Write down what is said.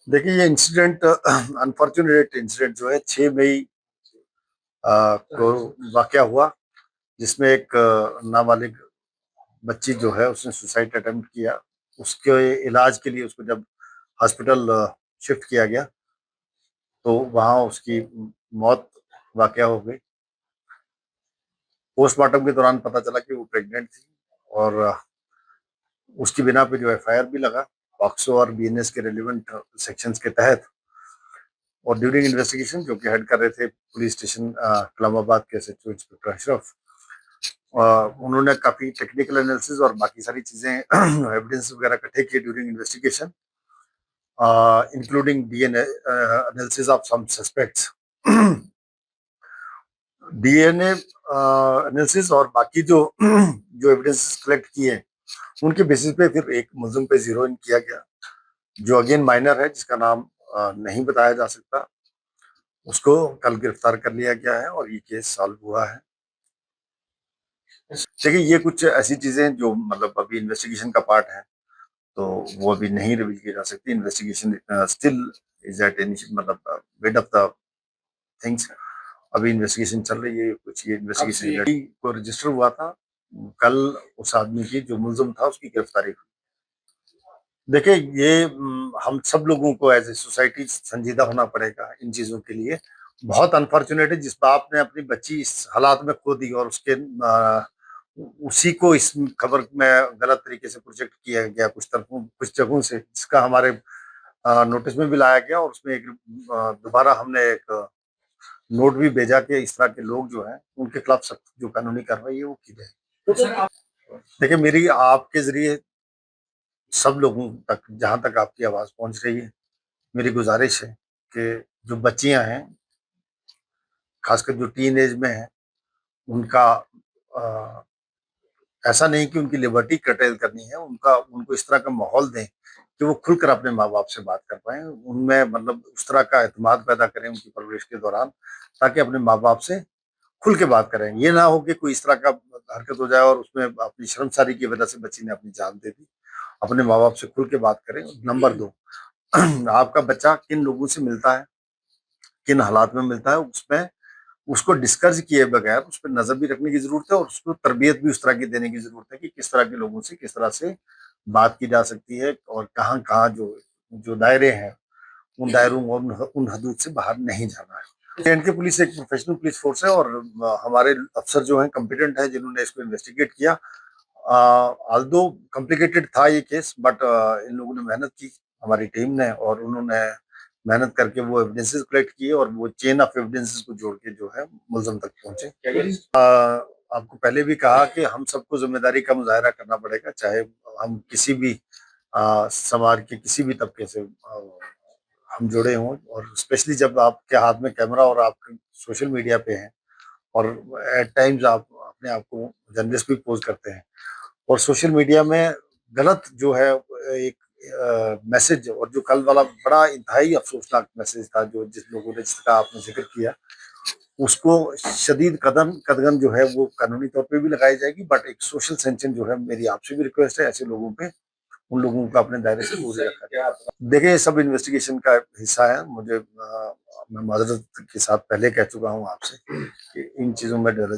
देखिए ये incident unfortunate incident जो है 6 मई को वाकया हुआ, जिसमें एक नाबालिग बच्ची जो है उसने सुसाइड अटेम्प्ट किया। उसके इलाज के लिए उसको जब हॉस्पिटल शिफ्ट किया गया तो वहाँ उसकी मौत वाकया हो गई। पोस्टमार्टम के दौरान पता चला कि वो प्रेग्नेंट थी और उसकी बिना पे जो एफआईआर भी लगा पॉक्सो और बीएनएस के रेलिवेंट सेक्शंस के तहत। और ड्यूरिंग इन्वेस्टिगेशन जो कि हेड कर रहे थे पुलिस स्टेशन इस्लामाबाद के एसएचओ इंस्पेक्टर अशरफ, उन्होंने काफी टेक्निकल एनालिसिस और बाकी सारी चीजें एविडेंस वगैरह इकट्ठे किए during investigation, including DNA analysis of some suspects. DNA analysis और बाकी जो जो एविडेंस कलेक्ट किए उनके बेसिस पे फिर एक मुलजिम पे जीरो इन किया गया, जो अगेन माइनर है, जिसका नाम नहीं बताया जा सकता। उसको कल गिरफ्तार कर लिया गया है और ये केस सॉल्व हुआ है। देखिए ये कुछ ऐसी चीजें जो मतलब अभी इन्वेस्टिगेशन का पार्ट है, तो वो अभी नहीं रिवील की जा सकती। इन्वेस्टिगेशन स्टिल इज एट मतलब मिड ऑफ द थिंग्स। अभी इन्वेस्टिगेशन चल रही है। कुछ ये इन्वेस्टिगेशन को रजिस्टर हुआ था कल। उस आदमी की जो मुलजिम था उसकी गिरफ्तारी हुई। देखिए ये हम सब लोगों को एज ए सोसाइटी संजीदा होना पड़ेगा इन चीजों के लिए। बहुत अनफॉर्चुनेट है जिस बाप ने अपनी बच्ची इस हालात में खो दी और उसके उसी को इस खबर में गलत तरीके से प्रोजेक्ट किया गया कुछ तरफों कुछ जगहों से, जिसका हमारे नोटिस में भी लाया गया। और उसमें एक दोबारा हमने एक नोट भी भेजा कि इस तरह के लोग जो हैं उनके खिलाफ सख्त जो कानूनी कार्रवाई है वो की जाए। देखिए मेरी आपके जरिए सब लोगों तक, जहां तक आपकी आवाज पहुंच रही है, मेरी गुजारिश है कि जो बच्चियां हैं, खासकर जो टीन एज में हैं, उनका ऐसा नहीं कि उनकी लिबर्टी कर्टेल करनी है, उनका उनको इस तरह का माहौल दें कि वो खुलकर अपने माँ बाप से बात कर पाए, उनमें मतलब उस तरह का एतमाद पैदा करें उनकी परवरिश के दौरान, ताकि अपने माँ बाप से खुल के बात करें। ये ना हो कि कोई इस तरह का हरकत हो जाए और उसमें अपनी शर्मसारी की वजह से बच्ची ने अपनी जान दे दी। अपने माँ बाप से खुल के बात करें। नंबर 2, आपका बच्चा किन लोगों से मिलता है, किन हालात में मिलता है, उसमें उसको डिस्कस किए बगैर उस पर नजर भी रखने की जरूरत है और उसको तरबियत भी उस तरह की देने की जरूरत है कि किस तरह के लोगों से किस तरह से बात की जा सकती है और कहाँ कहाँ जो जो दायरे हैं उन दायरों उन हदूद से बाहर नहीं जाना है। एंड के पुलिस एक प्रोफेशनल पुलिस फोर्स है और हमारे अफसर जो हैं कॉम्पिटेंट है जिन्होंने इसको इन्वेस्टिगेट किया। ऑल्दो कॉम्प्लिकेटेड था ये केस, बट इन लोगों ने मेहनत की, हमारी टीम ने, और उन्होंने मेहनत करके वो एविडेंसेस कलेक्ट किए और वो चेन ऑफ एविडेंसेस को जोड़ के जो है मुलजिम तक पहुंचे। आपको पहले भी कहा कि हम सबको जिम्मेदारी का मुजाहरा करना पड़ेगा, चाहे हम किसी भी समाज के किसी भी तबके से हम जुड़े हों, और स्पेशली जब आपके हाथ में कैमरा और आप सोशल मीडिया पे हैं और एट टाइम्स आप अपने आप को जर्नलिस्ट भी पोज करते हैं और सोशल मीडिया में गलत जो है एक मैसेज, और जो कल वाला बड़ा इंतहाई अफसोसनाक मैसेज था जो जिस लोगों ने जिसका आपने जिक्र किया, उसको शदीद कदगन जो है वो कानूनी तौर पे भी लगाई जाएगी। बट एक सोशल सेंक्शन जो है, मेरी आपसे भी रिक्वेस्ट है ऐसे लोगों पे, उन लोगों को अपने दायरे से दूर रखा जाए। देखिए ये सब इन्वेस्टिगेशन का हिस्सा है। मुझे मैं माजरत के साथ पहले कह चुका हूँ आपसे कि इन चीजों में डर